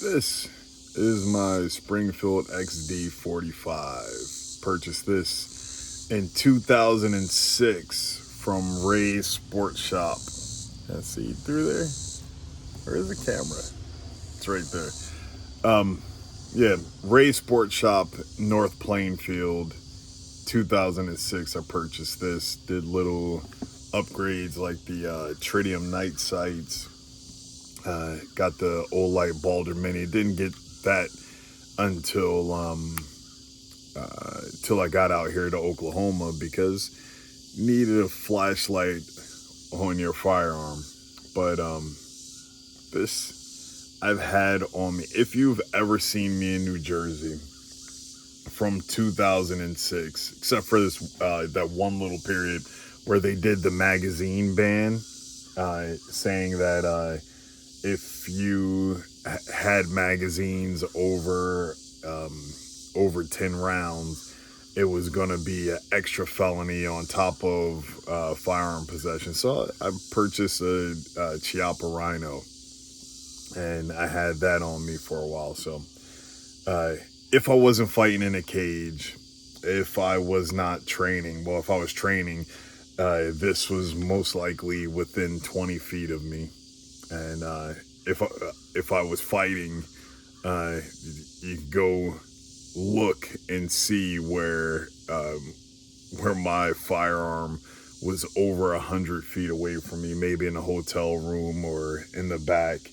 This is my Springfield XD45. Purchased this in 2006 from Ray's Sports Shop. Let's see through there. Where is the camera? It's right there. Yeah, Ray's Sports Shop, North Plainfield, 2006. I purchased this. Did little upgrades like the tritium night sights. Got the Olight Balder Mini. Didn't get that until till I got out here to Oklahoma because needed a flashlight on your firearm. But this I've had on me. If you've ever seen me in New Jersey from 2006, except for this that one little period where they did the magazine ban, saying that if you had magazines over 10 rounds, it was going to be an extra felony on top of firearm possession. So I purchased a Chiappa Rhino, and I had that on me for a while. So if I wasn't fighting in a cage, if I was not training, well, if I was training, this was most likely within 20 feet of me. And if I was fighting, you go look and see where my firearm was over 100 feet away from me, maybe in a hotel room or in the back,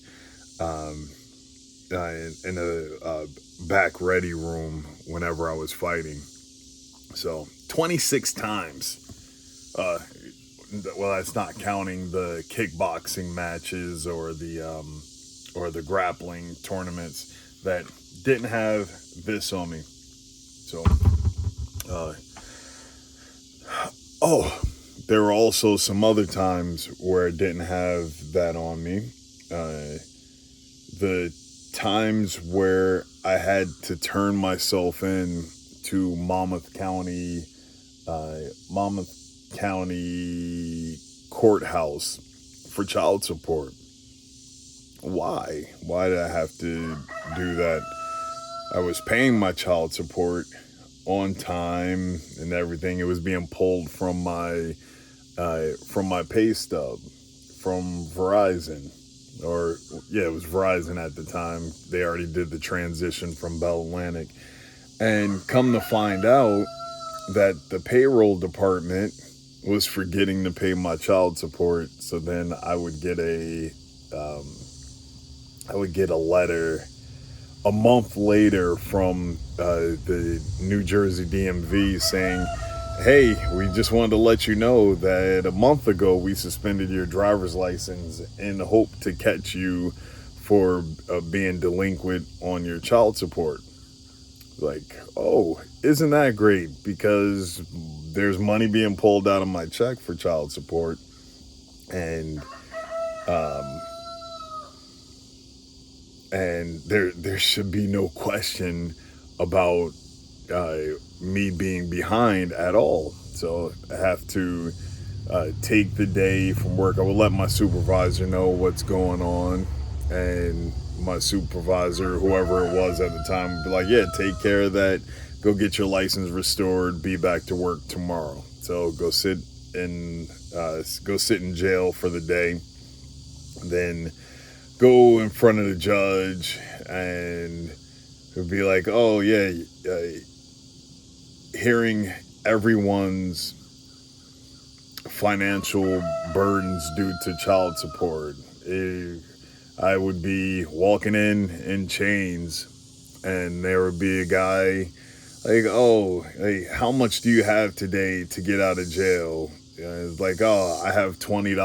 in a back ready room whenever I was fighting. So 26 times. Well, that's not counting the kickboxing matches or the grappling tournaments that didn't have this on me. So, there were also some other times where I didn't have that on me. The times where I had to turn myself in to Monmouth County Courthouse for child support. Why? Why did I have to do that? I was paying my child support on time and everything. It was being pulled from my pay stub from Verizon. Or yeah, it was Verizon at the time. They already did the transition from Bell Atlantic. And come to find out that the payroll department was forgetting to pay my child support. So then I would get a letter a month later from the New Jersey DMV saying, hey, we just wanted to let you know that a month ago we suspended your driver's license in hope to catch you for being delinquent on your child support. Like, oh, isn't that great? Because there's money being pulled out of my check for child support. And there should be no question about me being behind at all. So I have to take the day from work. I will let my supervisor know what's going on, and my supervisor, whoever it was at the time, would be like, yeah, take care of that, go get your license restored, be back to work tomorrow. So go sit in jail for the day, then go in front of the judge, and it would be like, oh yeah, hearing everyone's financial burdens due to child support. I would be walking in chains, and there would be a guy like, oh, hey, how much do you have today to get out of jail? It's like, oh, I have $20.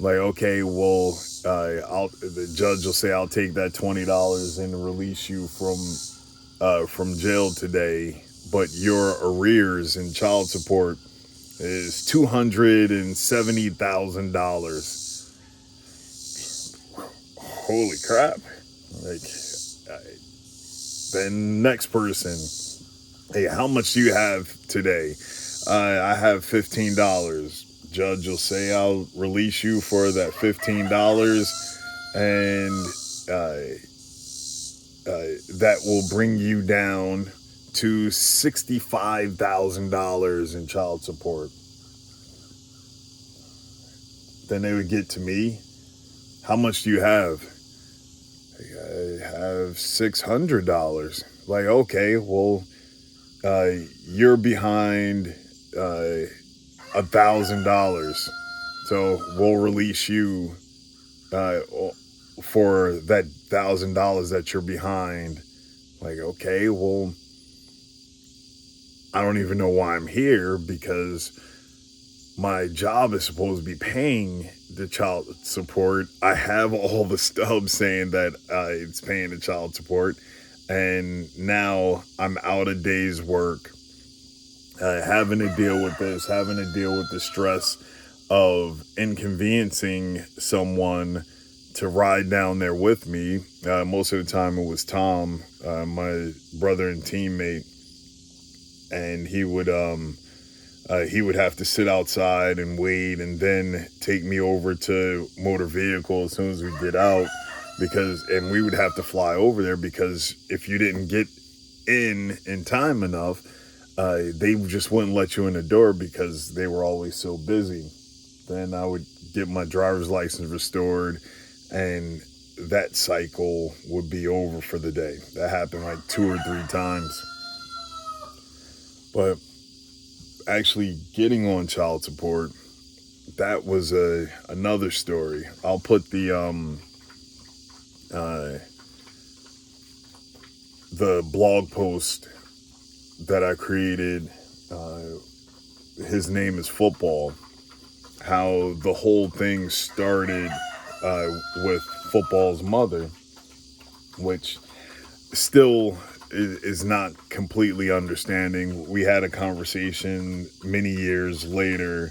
Like, okay, well, the judge will say, I'll take that $20 and release you from jail today, but your arrears in child support is $270,000. Holy crap! Like, then next person, hey, how much do you have today? I have $15. Judge will say, I'll release you for that $15, and that will bring you down to $65,000 in child support. Then they would get to me. How much do you have? I have $600. Like, okay, well, you're behind $1,000, so we'll release you for that $1,000 that you're behind. Like, okay, well, I don't even know why I'm here, because my job is supposed to be paying the child support. I have all the stubs saying that it's paying the child support, and now I'm out a day's work, having to deal with this, having to deal with the stress of inconveniencing someone to ride down there with me. Most of the time it was Tom, my brother and teammate, and he would have to sit outside and wait, and then take me over to motor vehicle as soon as we get out, and we would have to fly over there, because if you didn't get in time enough, they just wouldn't let you in the door because they were always so busy. Then I would get my driver's license restored, and that cycle would be over for the day. That happened like 2 or 3 times. But actually getting on child support, that was another story. I'll put the blog post that I created. His name is Football. How the whole thing started with Football's mother, which still is not completely understanding. We had a conversation many years later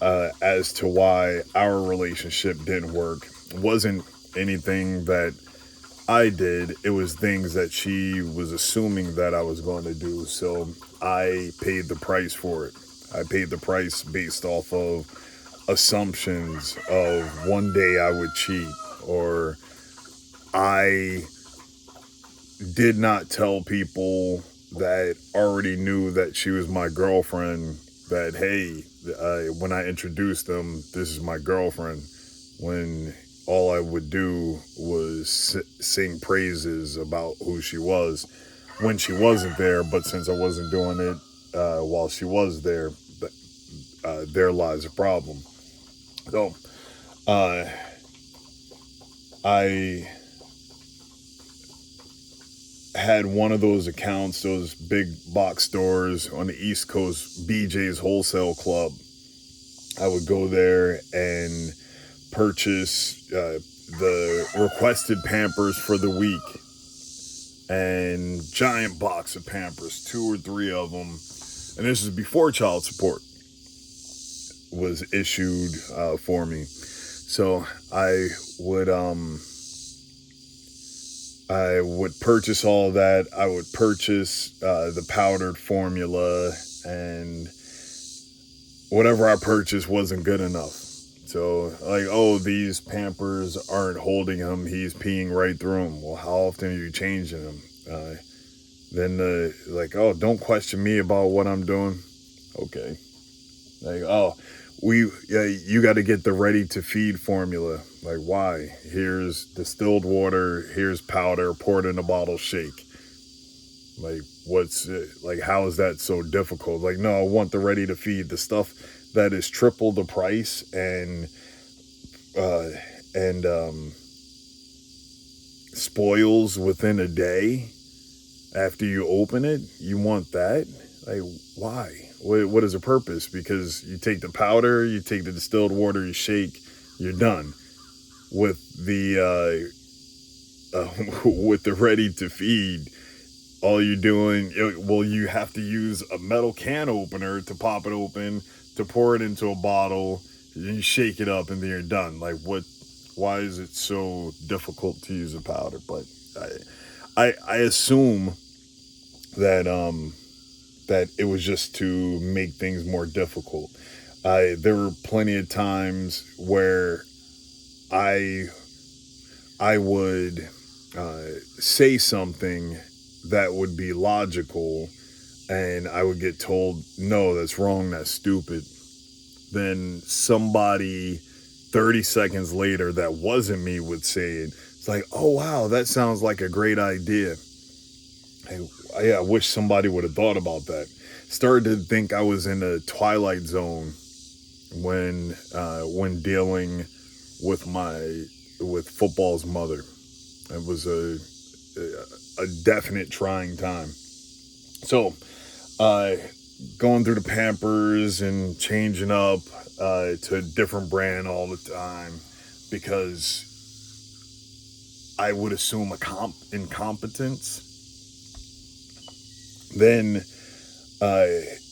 as to why our relationship didn't work. It wasn't anything that I did. It was things that she was assuming that I was going to do. So I paid the price for it. I paid the price based off of assumptions of one day I would cheat, or I did not tell people that already knew that she was my girlfriend that, hey, when I introduced them, this is my girlfriend, when all I would do was sing praises about who she was when she wasn't there. But since I wasn't doing it while she was there, there lies a problem. So I had one of those accounts, those big box stores on the East Coast, BJ's Wholesale Club. I would go there and purchase the requested Pampers for the week, and giant box of Pampers, 2 or 3 of them. And this is before child support was issued for me. So I would purchase all that. I would purchase the powdered formula, and whatever I purchased wasn't good enough. So, like, oh, these Pampers aren't holding him. He's peeing right through them. Well, how often are you changing them? Then, oh, don't question me about what I'm doing. Okay. Like, oh, you got to get the ready to feed formula. Like, why? Here's distilled water. Here's powder. Pour it in a bottle. Shake. Like, how is that so difficult? Like, no, I want the ready to feed, the stuff that is triple the price and spoils within a day after you open it. You want that? Like, why? What is the purpose? Because you take the powder, you take the distilled water, you shake, you're done. With the with the ready to feed, all you're doing, you have to use a metal can opener to pop it open, to pour it into a bottle, and you shake it up, and then you're done. Like, why is it so difficult to use a powder? But I assume that that it was just to make things more difficult. There were plenty of times where I would say something that would be logical, and I would get told, no, that's wrong, that's stupid. Then somebody 30 seconds later that wasn't me would say it. It's like, oh, wow, that sounds like a great idea. I wish somebody would have thought about that. Started to think I was in a twilight zone when dealing with football's mother. It was a definite trying time. So, going through the Pampers and changing up to a different brand all the time because I would assume incompetence. Then,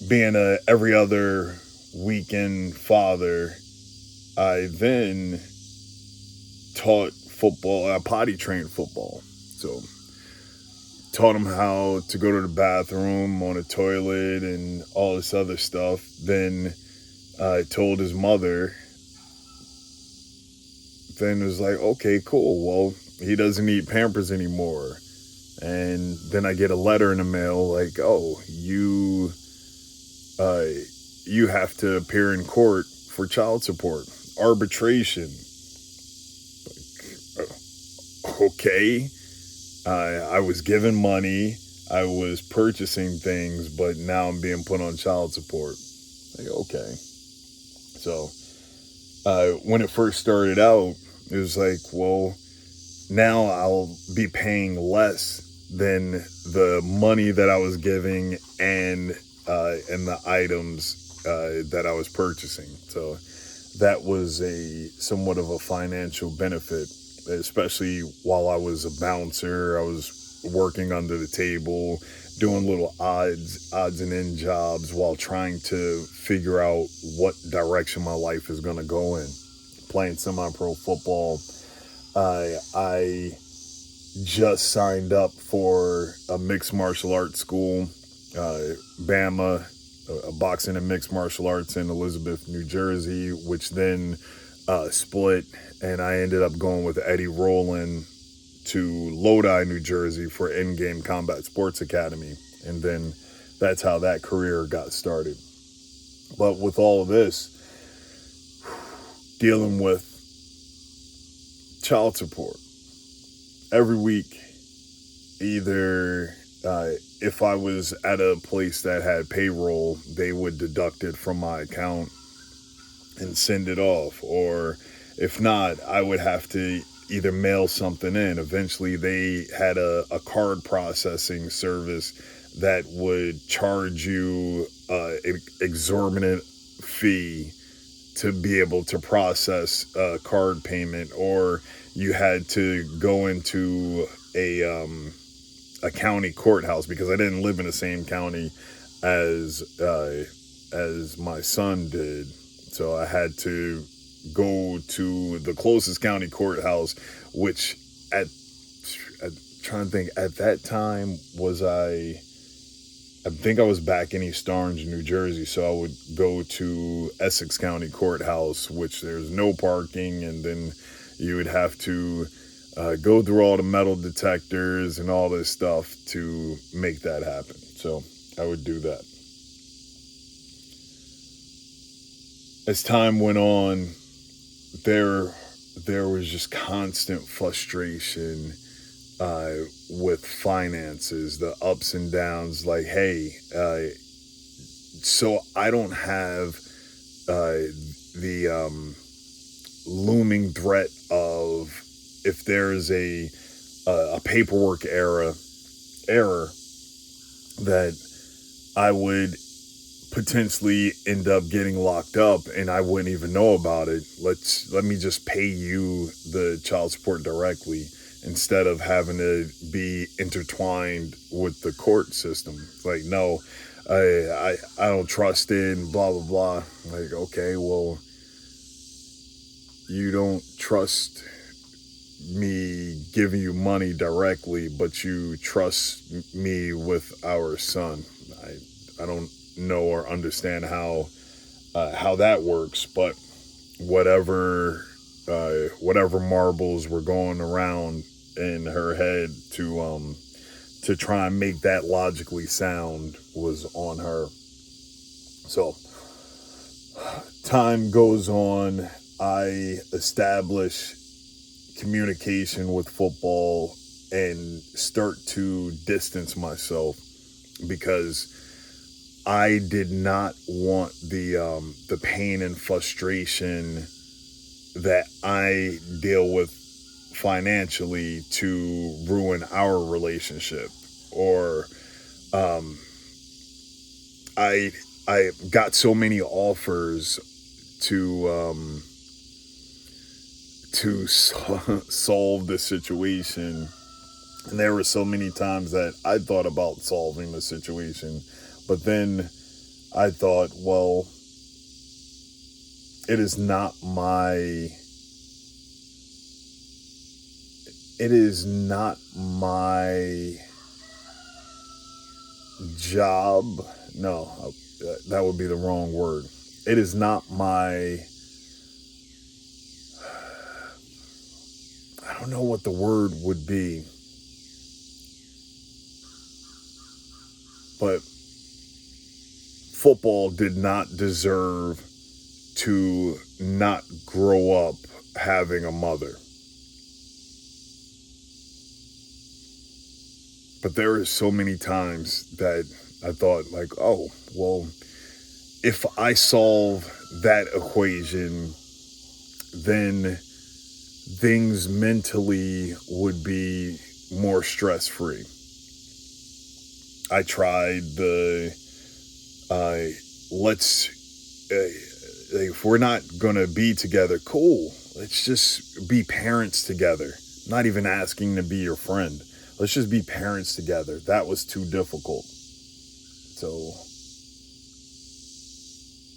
being a every other weekend father, I then taught football. I potty trained football, so taught him how to go to the bathroom on a toilet and all this other stuff. Then I told his mother. Then it was like, okay, cool. Well, he doesn't eat Pampers anymore. And then I get a letter in the mail like, oh, you have to appear in court for child support, arbitration. Like, okay. I was given money, I was purchasing things, but now I'm being put on child support. Like, okay. So when it first started out, it was like, well, now I'll be paying less than the money that I was giving and the items that I was purchasing. So that was somewhat of a financial benefit, especially while I was a bouncer. I was working under the table, doing little odds and end jobs while trying to figure out what direction my life is going to go in. Playing semi-pro football, I just signed up for a mixed martial arts school, BAMA, a boxing and mixed martial arts in Elizabeth, New Jersey, which then split, and I ended up going with Eddie Rowland to Lodi, New Jersey for In-Game Combat Sports Academy. And then that's how that career got started. But with all of this, dealing with child support every week, either if I was at a place that had payroll, they would deduct it from my account and send it off. Or if not, I would have to either mail something in. Eventually, they had a card processing service that would charge you an exorbitant fee to be able to process a card payment, or you had to go into a county courthouse because I didn't live in the same county as my son did. So I had to go to the closest county courthouse, which I'm trying to think, at that time I think I was back in East Orange, New Jersey, so I would go to Essex County Courthouse, which there's no parking, and then you would have to go through all the metal detectors and all this stuff to make that happen. So I would do that. As time went on, there was just constant frustration with finances, the ups and downs. Like, hey, so I don't have the looming threat of, if there's a paperwork error that I would potentially end up getting locked up and I wouldn't even know about it. Let me just pay you the child support directly, instead of having to be intertwined with the court system. It's like, no, I don't trust it, and blah, blah, blah. Like, okay, well, you don't trust me giving you money directly, but you trust me with our son. I don't know or understand how that works, but whatever marbles were going around in her head to try and make that logically sound was on her. So time goes on. I establish communication with football and start to distance myself because I did not want the pain and frustration that I deal with financially to ruin our relationship. Or I got so many offers to solve the situation, and there were so many times that I thought about solving the situation, but then I thought, well, it is not my job. No, that would be the wrong word. It is not my, I don't know what the word would be, but football did not deserve to not grow up having a mother. But there are so many times that I thought, like, oh, well, if I solve that equation, then things mentally would be more stress-free. I tried if we're not gonna be together, cool. Let's just be parents together. I'm not even asking to be your friend. Let's just be parents together. That was too difficult. So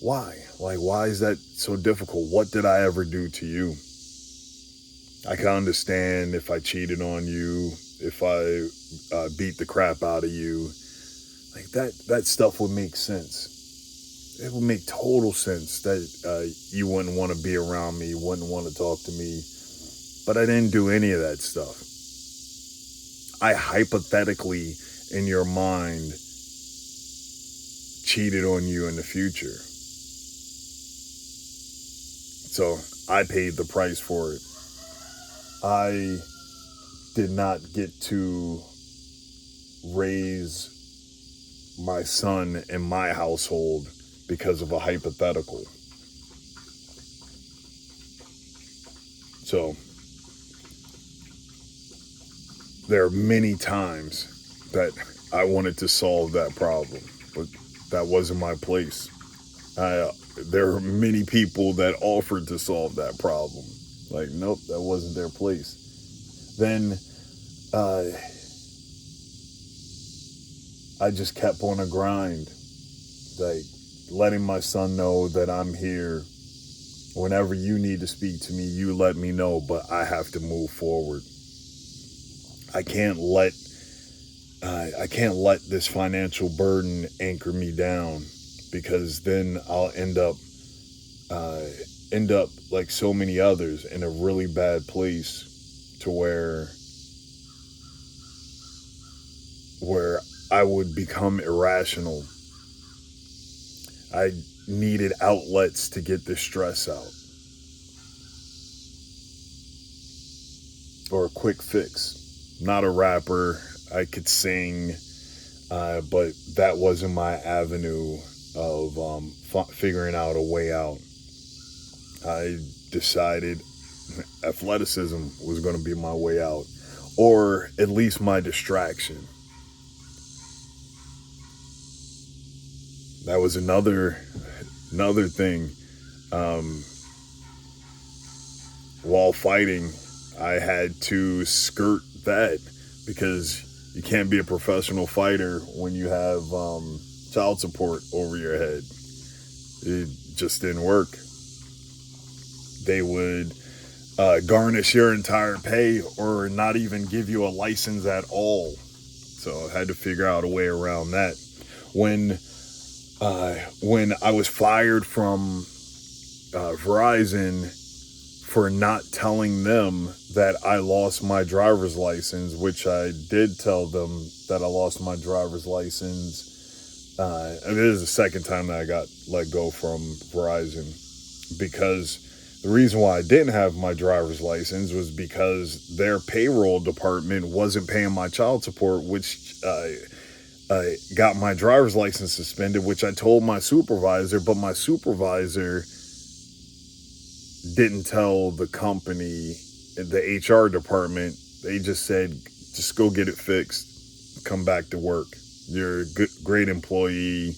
why? Like, why is that so difficult? What did I ever do to you? I can understand if I cheated on you, if I beat the crap out of you. Like, that stuff would make sense. It would make total sense that you wouldn't want to be around me, wouldn't want to talk to me. But I didn't do any of that stuff. I hypothetically, in your mind, cheated on you in the future. So I paid the price for it. I did not get to raise my son in my household because of a hypothetical. So there are many times that I wanted to solve that problem, but that wasn't my place. There are many people that offered to solve that problem. Like, nope, that wasn't their place. Then I just kept on a grind, like letting my son know that I'm here. Whenever you need to speak to me, you let me know, but I have to move forward. I can't let this financial burden anchor me down, because then I'll end up like so many others in a really bad place, to where I would become irrational. I needed outlets to get the stress out, or a quick fix. Not a rapper. I could sing, but that wasn't my avenue of figuring out a way out. I decided athleticism was going to be my way out, or at least my distraction. That was another thing. While fighting, I had to skirt that, because you can't be a professional fighter when you have child support over your head. It just didn't work. They would garnish your entire pay, or not even give you a license at all. So I had to figure out a way around that. When I was fired from Verizon for not telling them that I lost my driver's license, which I did tell them that I lost my driver's license. And it is the second time that I got let go from Verizon, because the reason why I didn't have my driver's license was because their payroll department wasn't paying my child support, which got my driver's license suspended, which I told my supervisor, but my supervisor didn't tell the company, the HR department. They just said, just go get it fixed, come back to work. You're a good, great employee.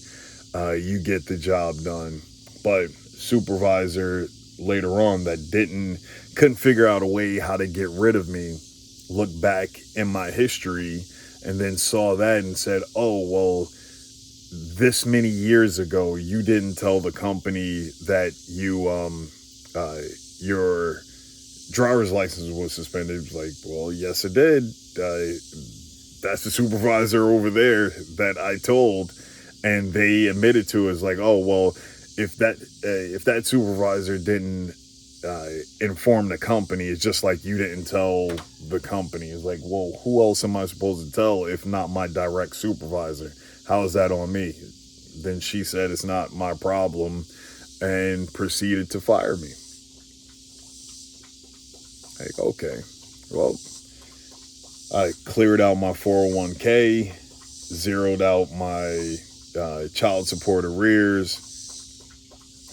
You get the job done. But supervisor later on that couldn't figure out a way how to get rid of me, looked back in my history and then saw that and said, oh, well, this many years ago, you didn't tell the company that your driver's license was suspended. It was like, well, yes, it did. That's the supervisor over there that I told, and they admitted to it. It's like, oh, well, if that supervisor didn't inform the company, it's just like you didn't tell the company. It's like, well, who else am I supposed to tell if not my direct supervisor? How is that on me? Then she said it's not my problem and proceeded to fire me. Like, okay, well, I cleared out my 401k, zeroed out my child support arrears,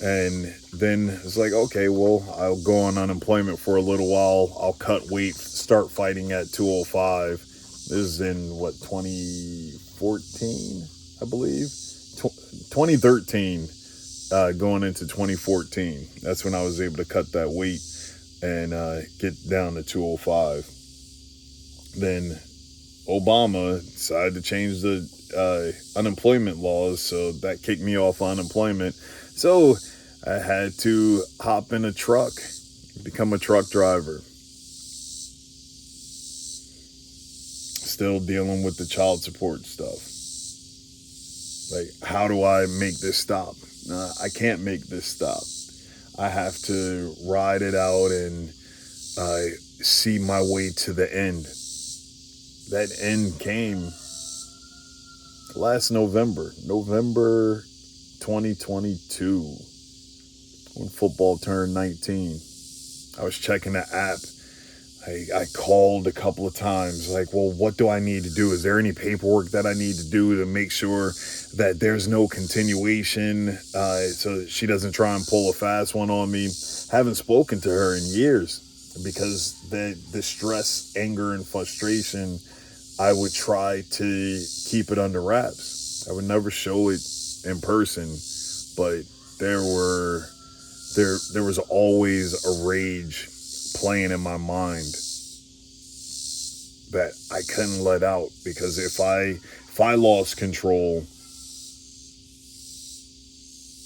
and then it's like, okay, well, I'll go on unemployment for a little while. I'll cut weight, start fighting at 205. This is in, 2014, I believe? 2013, going into 2014. That's when I was able to cut that weight and get down to 205. Then Obama decided to change the unemployment laws, so that kicked me off unemployment. So I had to hop in a truck, become a truck driver. Still dealing with the child support stuff. Like, how do I make this stop? I can't make this stop. I have to ride it out and see my way to the end. That end came last November 2022, when football turned 19. I was checking the app. I called a couple of times, like, well, what do I need to do? Is there any paperwork that I need to do to make sure that there's no continuation, so that she doesn't try and pull a fast one on me? Haven't spoken to her in years because the stress, anger, and frustration, I would try to keep it under wraps. I would never show it in person, but there was always a rage playing in my mind that I couldn't let out, because if I lost control,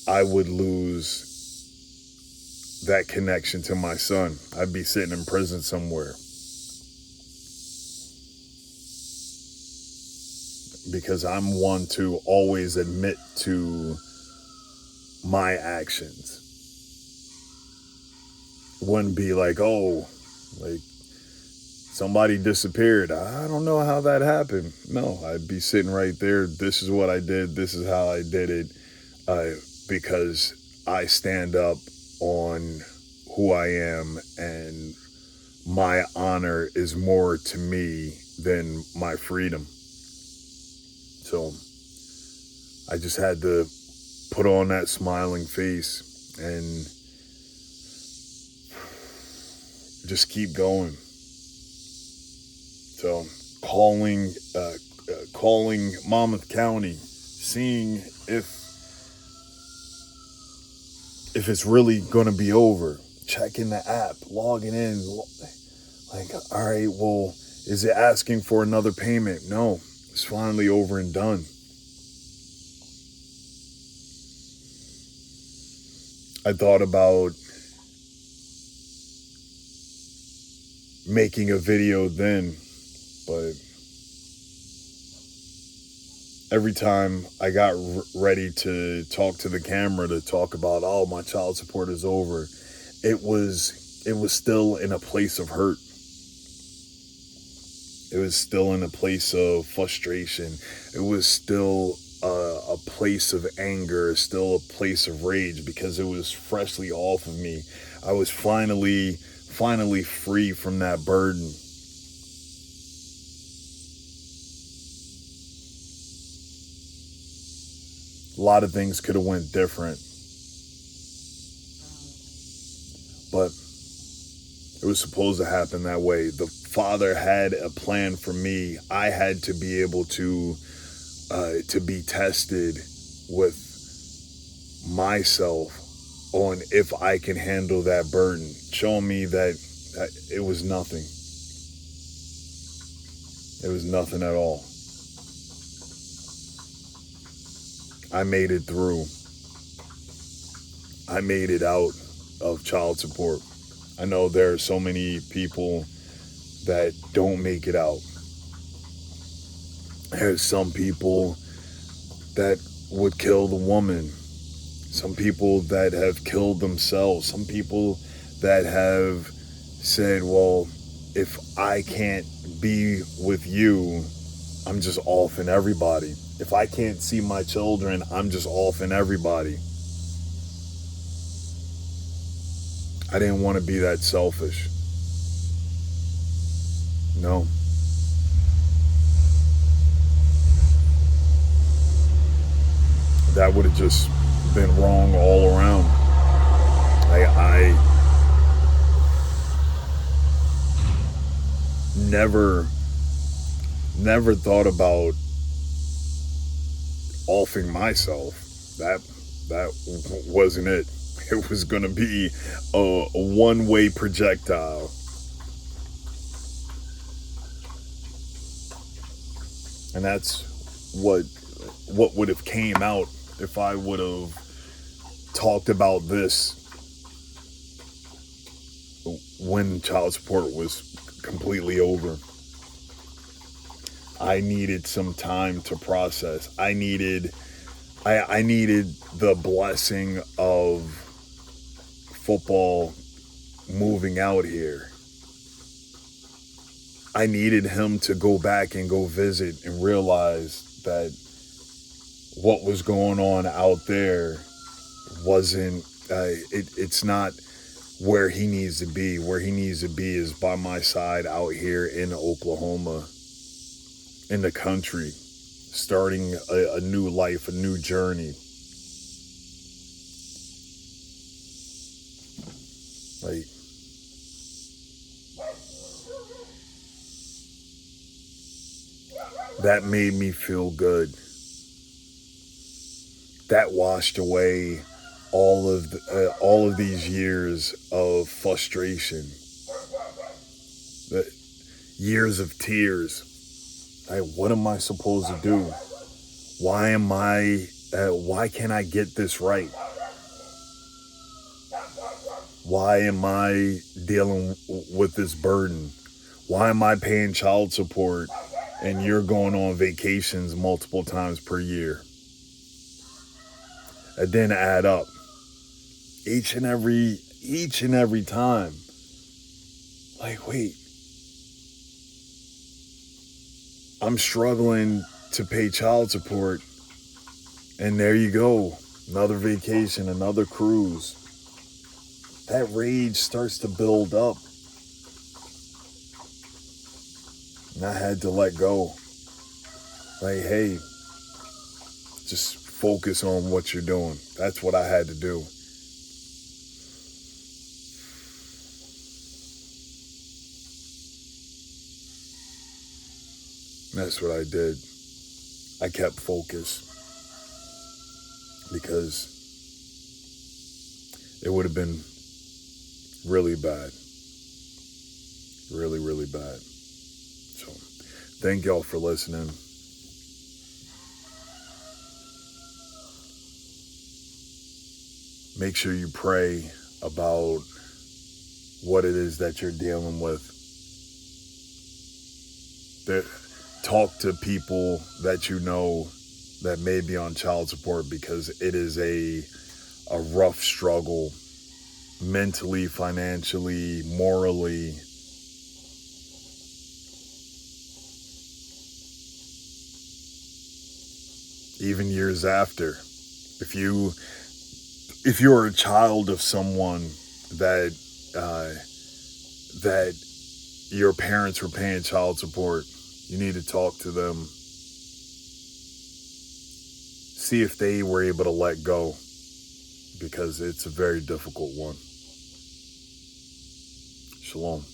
I would lose that connection to my son. I'd be sitting in prison somewhere. Because I'm one to always admit to my actions. Wouldn't be like, oh, like somebody disappeared. I don't know how that happened. No, I'd be sitting right there. This is what I did. This is how I did it. Because I stand up on who I am, and my honor is more to me than my freedom. So I just had to put on that smiling face and just keep going. So calling Monmouth County, seeing if it's really going to be over, checking the app, logging in, like, all right, well, is it asking for another payment? No, it's finally over and done. I thought about making a video then, but every time I got ready to talk to the camera to talk about, oh, my child support is over, it was it was still in a place of hurt. It was still in a place of frustration. It was still a place of anger, still a place of rage, because it was freshly off of me. I was finally free from that burden. A lot of things could have went different, but it was supposed to happen that way. The Father had a plan for me. I had to be able to be tested with myself on if I can handle that burden, showing me that it was nothing. It was nothing at all. I made it through. I made it out of child support. I know there are so many people that don't make it out. There's some people that would kill the woman. Some people that have killed themselves. Some people that have said, well, if I can't be with you, I'm just offing everybody. If I can't see my children, I'm just offing everybody. I didn't want to be that selfish. No. That would have just been wrong all around. I never thought about offing myself. That wasn't it. It was going to be a one-way projectile. And that's what would have came out if I would have talked about this when child support was completely over. I needed some time to process. I needed the blessing of football moving out here. I needed him to go back and go visit and realize that what was going on out there wasn't, it's not where he needs to be. Where he needs to be is by my side out here in Oklahoma, in the country, starting a new life, a new journey. Like, that made me feel good. That washed away all of these years of frustration, the years of tears. Like, what am I supposed to do? Why can't I get this right? Why am I dealing with this burden? Why am I paying child support and you're going on vacations multiple times per year? It didn't add up. Each and every time. Like, wait. I'm struggling to pay child support, and there you go. Another vacation, another cruise. That rage starts to build up. And I had to let go. Like, hey, just focus on what you're doing. That's what I had to do. That's what I did. I kept focus because it would have been really bad. Really, really bad. So, thank y'all for listening. Make sure you pray about what it is that you're dealing with. Talk to people that you know that may be on child support, because it is a rough struggle. mentally, financially, morally. Even years after, if you're a child of someone that that your parents were paying child support, you need to talk to them, see if they were able to let go, because it's a very difficult one. Shalom.